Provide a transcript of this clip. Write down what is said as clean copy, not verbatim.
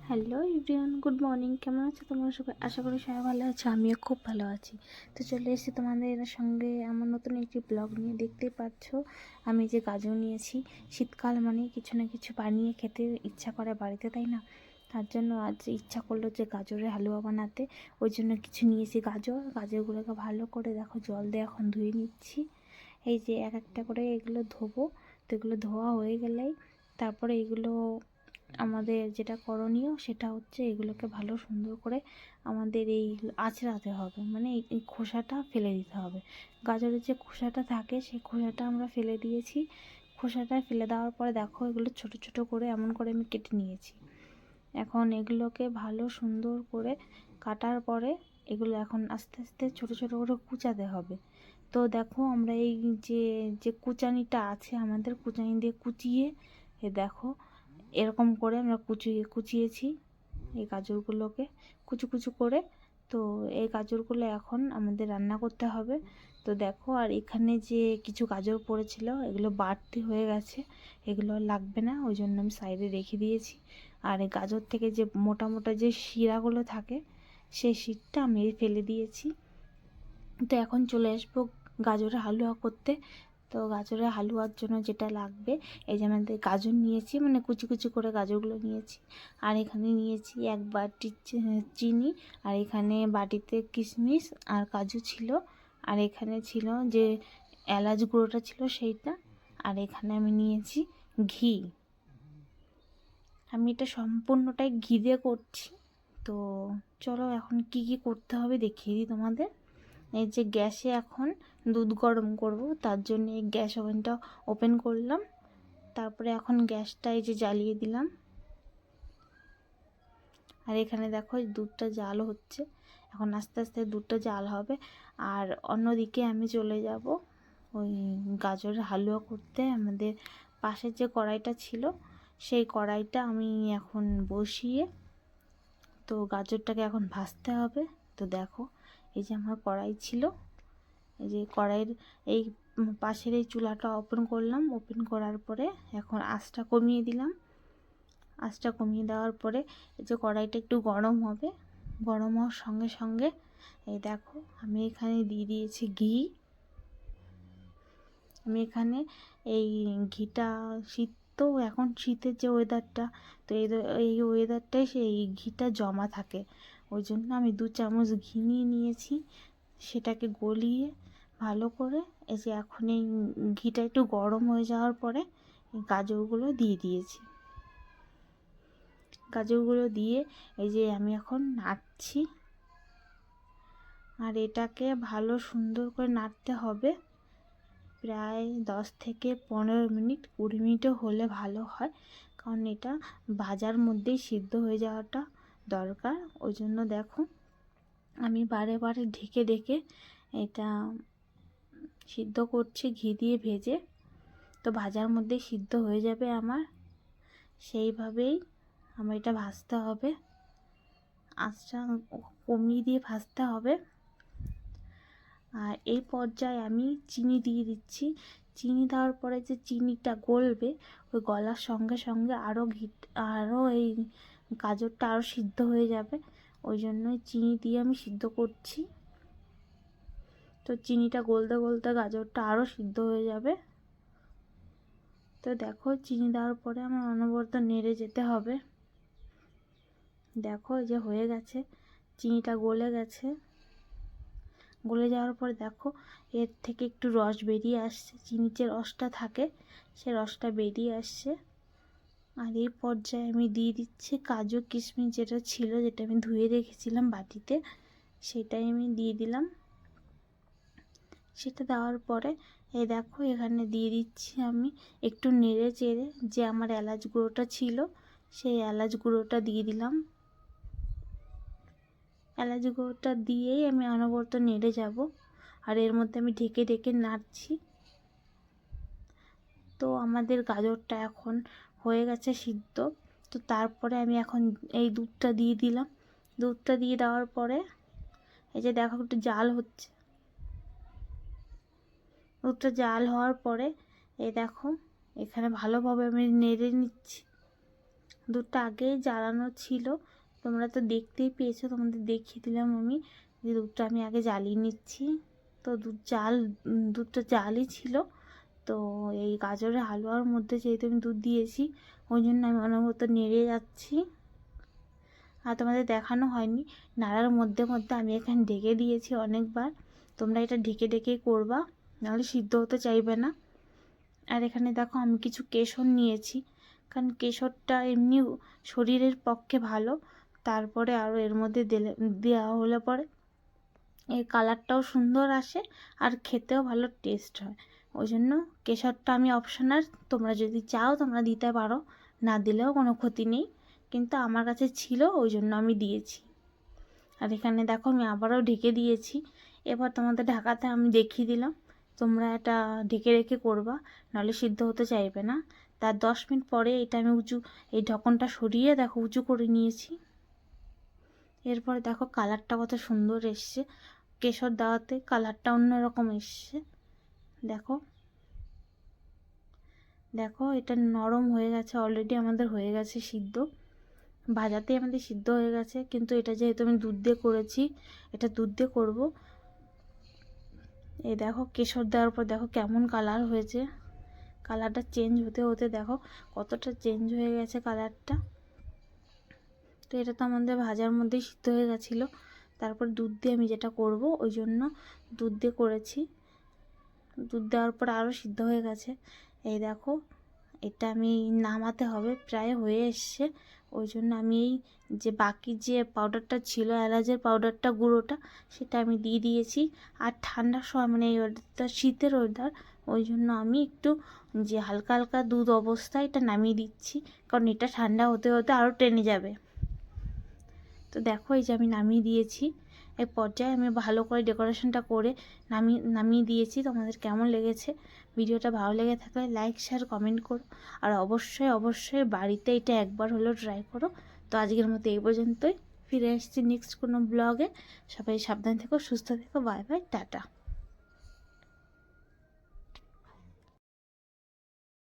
Hello everyone, good morning. কেমন আছো তোমরা সবাই? আশা করি সবাই ভালো আছো। আমিও খুব ভালো আছি। তো চলে এসেছি তোমাদের সঙ্গে আমার নতুন একটি ব্লগ নিয়ে। দেখতেই পাচ্ছ আমি যে গাজর নিয়েছি। শীতকাল মানে কিছু না কিছু বানিয়ে খেতে ইচ্ছা করে বাড়িতে, তাই না? তার জন্য আজ ইচ্ছা করলো যে গাজরের হালুয়া বানাতে। ওই জন্য কিছু নিয়েছি গাজরগুলোকে ভালো করে দেখো জল দিয়ে এখন ধুয়ে নিচ্ছি। এই যে এক একটা করে এগুলো ধোবো। তো এগুলো ধোয়া হয়ে গেলেই তারপরে এগুলো আমাদের যেটা করণীয় সেটা হচ্ছে এগুলোকে ভালো সুন্দর করে আমাদের এই আঁচড়াতে হবে, মানে এই খোসাটা ফেলে দিতে হবে। গাজরের যে খোসাটা থাকে সেই খোসাটা আমরা ফেলে দিয়েছি। খোসাটা ফেলে দেওয়ার পরে দেখো এগুলো ছোট ছোট করে এমন করে আমি কেটে নিয়েছি। এখন এগুলোকে ভালো সুন্দর করে কাটার পরে এগুলো এখন আস্তে আস্তে ছোট ছোট করে কুচাতে হবে। তো দেখো আমরা এই যে যে কুচানিটা আছে আমাদের, কুচানি দিয়ে কুচিয়ে দেখো এরকম করে আমরা কুচিয়েছি এই গাজরগুলোকে কুচু কুচু করে। তো এই গাজরগুলো এখন আমাদের রান্না করতে হবে। তো দেখো আর এখানে যে কিছু গাজর পড়েছিল এগুলো বাড়তি হয়ে গেছে, এগুলো লাগবে না, ওই জন্য আমি সাইডে রেখে দিয়েছি। আর এই গাজর থেকে যে মোটা মোটা যে শিরাগুলো থাকে সেই শিরটা আমি ফেলে দিয়েছি। তো এখন চলে আসবো গাজরের হালুয়া করতে। তো গাজরের হালুয়ার জন্য যেটা লাগবে, এই যে আমাদের গাজর নিয়েছি, মানে কুচি কুচি করে গাজরগুলো নিয়েছি। আর এখানে নিয়েছি এক বাটি চিনি। আর এখানে বাটিতে কিশমিশ আর কাজু ছিল। আর এখানে ছিল যে এলাচ গুঁড়োটা ছিল সেইটা। আর এখানে আমি নিয়েছি ঘি। আমি এটা সম্পূর্ণটাই ঘি দিয়ে করছি। তো চলো এখন কি কি করতে হবে দেখিয়ে দিই তোমাদের। এই যে গ্যাসে এখন দুধ গরম করব, তার জন্য এই গ্যাস ওভেনটা ওপেন করলাম। তারপরে এখন গ্যাসটা এই যে জ্বালিয়ে দিলাম। আর এখানে দেখো দুধটা জাল হচ্ছে, এখন আস্তে আস্তে দুধটা জাল হবে। আর অন্যদিকে আমি চলে যাব ওই গাজরের হালুয়া করতে। আমাদের পাশের যে কড়াইটা ছিল সেই কড়াইটা আমি এখন বসিয়ে, তো গাজরটাকে এখন ভাজতে হবে। তো দেখো এই যে আমার কড়াই ছিল, এই যে কড়াইয়ের এই পাশের এই চুলাটা ওপেন করলাম। ওপেন করার পরে এখন আঁচটা কমিয়ে দিলাম। আঁচটা কমিয়ে দেওয়ার পরে এই যে কড়াইটা একটু গরম হবে। গরম হওয়ার সঙ্গে সঙ্গে এই দেখো আমি এখানে দিয়ে দিয়েছি ঘি। আমি এখানে এই ঘিটা, শীত তো এখন শীতের যে ওয়েদারটা, তো এই ওয়েদারটাই সেই ঘিটা জমা থাকে। ওই জন্য আমি 2 চামচ ঘি নিয়ে নিয়েছি, সেটাকে গলিয়ে ভালো করে এই যে এখন এই ঘিটা একটু গরম হয়ে যাওয়ার পরে এই গাজরগুলো দিয়ে দিয়েছি। গাজরগুলো দিয়ে এই যে আমি এখন নাড়ছি। আর এটাকে ভালো সুন্দর করে নাড়তে হবে, প্রায় 10 থেকে 15 মিনিট, 20 মিনিটও হলে ভালো হয়, কারণ এটা ভাজার মধ্যেই সিদ্ধ হয়ে যাওয়াটা দরকার। ওই জন্য দেখো আমি বারে বারে ঢেকে ঢেকে এটা সিদ্ধ করছি ঘি দিয়ে ভেজে। তো ভাজার মধ্যেই সিদ্ধ হয়ে যাবে আমার, সেইভাবেই আমার এটা ভাজতে হবে। আঁচটা কমিয়ে দিয়ে ভাজতে হবে। আর এই পর্যায়ে আমি চিনি দিয়ে দিচ্ছি। চিনি দেওয়ার পরে যে চিনিটা গলবে, ওই গলার সঙ্গে সঙ্গে আরও এই গাজরটা আরও সিদ্ধ হয়ে যাবে। ওই জন্যই চিনি দিয়ে আমি সিদ্ধ করছি। তো চিনিটা গলতে গলতে গাজরটা আরও সিদ্ধ হয়ে যাবে। তো দেখো চিনি দেওয়ার পরে আমার অনবরত নেড়ে যেতে হবে। দেখো এই যে হয়ে গেছে, চিনিটা গলে গেছে। গলে যাওয়ার পরে দেখো এর থেকে একটু রস বেরিয়ে আসছে, চিনির যে রসটা থাকে সে রসটা বেরিয়ে আসছে। আর এই পর্যায়ে আমি দিয়ে দিচ্ছি কাজু কিশমিশ যেটা ছিল, যেটা আমি ধুয়ে রেখেছিলাম বাটিতে, সেটাই আমি দিয়ে দিলাম। সেটা দেওয়ার পরে এই দেখো এখানে দিয়ে দিচ্ছি আমি একটু নেড়ে চেড়ে যে আমার এলাচ গুঁড়োটা ছিল সেই এলাচ গুঁড়োটা দিয়ে দিলাম। এলাচ গুঁড়োটা দিয়েই আমি অনবরত নেড়ে যাব। আর এর মধ্যে আমি ঢেকে ঢেকে নাড়ছি। তো আমাদের গাজরটা এখন হয়ে গেছে সিদ্ধ। তো তারপরে আমি এখন এই দুধটা দিয়ে দিলাম। দুধটা দিয়ে দেওয়ার পরে এই যে দেখো একটু জাল হচ্ছে। দুধটা জাল হওয়ার পরে এই দেখো এখানে ভালোভাবে আমি নেড়ে নিচ্ছি। দুধটা আগেই জ্বালানো ছিল, তোমরা তো দেখতেই পেয়েছো, তোমাদের দেখিয়ে দিলাম আমি যে দুধটা আমি আগে জ্বালিয়ে নিচ্ছি। তো দুধটা জালই ছিল। তো এই গাজরের হালুয়ার মধ্যে যেহেতু আমি দুধ দিয়েছি, ওই জন্য আমি অনবরত নেড়ে যাচ্ছি। আর তোমাদের দেখানো হয়নি, নাড়ার মধ্যে মধ্যে আমি এখানে ঢেকে দিয়েছি অনেকবার। তোমরা এটা ঢেকে ঢেকেই করবা, নাহলে সিদ্ধ হতে চাইবে না। আর এখানে দেখো আমি কিছু কেশর নিয়েছি, কারণ কেশরটা এমনি শরীরের পক্ষে ভালো। তারপরে আরও এর মধ্যে দেওয়া হলে পরে এর কালারটাও সুন্দর আসে আর খেতেও ভালো টেস্ট হয়। ওই জন্য কেশরটা আমি অপশনাল, তোমরা যদি চাও তোমরা দিতে পারো, না দিলেও কোনো ক্ষতি নেই, কিন্তু আমার কাছে ছিল ওই জন্য আমি দিয়েছি। আর এখানে দেখো আমি আবারও ঢেকে দিয়েছি। এবার তোমাদের ঢাকাতে আমি দেখিয়ে দিলাম, তোমরা এটা ঢেকে রেখে করবা, নাহলে সিদ্ধ হতে চাইবে না। তার 10 মিনিট পরে এটা আমি এই ঢাকনটা সরিয়ে দেখো উঁচু করে নিয়েছি। এরপরে দেখো কালারটা কত সুন্দর এসছে, কেশর দেওয়াতে কালারটা অন্যরকম এসছে। দেখো দেখো এটা নরম হয়ে গেছে, অলরেডি আমাদের হয়ে গেছে সিদ্ধ, ভাজাতেই আমাদের সিদ্ধ হয়ে গেছে। কিন্তু এটা যেহেতু আমি দুধ দিয়ে করেছি, এটা দুধ দিয়ে করবো। এই দেখো কেশর দেওয়ার পর দেখো কেমন কালার হয়েছে, কালারটা চেঞ্জ হতে হতে দেখো কতটা চেঞ্জ হয়ে গেছে কালারটা। তো এটা তো আমাদের ভাজার মধ্যেই সিদ্ধ হয়ে গেছিলো। তারপর দুধ দিয়ে আমি যেটা করব ওই জন্য দুধ দিয়ে করেছি। দুধ দেওয়ার পর আরও সিদ্ধ হয়ে গেছে। এই দেখো এটা আমি নামাতে হবে, প্রায় হয়ে এসছে। ওই জন্য আমি এই যে বাকি যে পাউডারটা ছিল, এলাচের পাউডারটা গুঁড়োটা, সেটা আমি দিয়ে দিয়েছি। আর ঠান্ডার সময় মানে এই ওয়েদারটা শীতের ওয়েদার, ওই জন্য আমি একটু যে হালকা হালকা দুধ অবস্থায় এটা নামিয়ে দিচ্ছি, কারণ এটা ঠান্ডা হতে হতে আরও টেনে যাবে। তো দেখো এই যে আমি নামিয়ে দিয়েছি। এই পর্যায়ে আমি ভালো করে ডেকোরেশনটা করে নামিয়ে দিয়েছি। তোমাদের কেমন লেগেছে? ভিডিওটা ভালো লেগে থাকলে লাইক শেয়ার কমেন্ট করো, আর অবশ্যই অবশ্যই বাড়িতে এটা একবার হলেও ট্রাই করো। তো আজকের মতো এই পর্যন্তই, ফিরে আসছি নেক্সট কোনো ব্লগে। সবাই সাবধান থেকো, সুস্থ থেকো, বাই বাই, টাটা।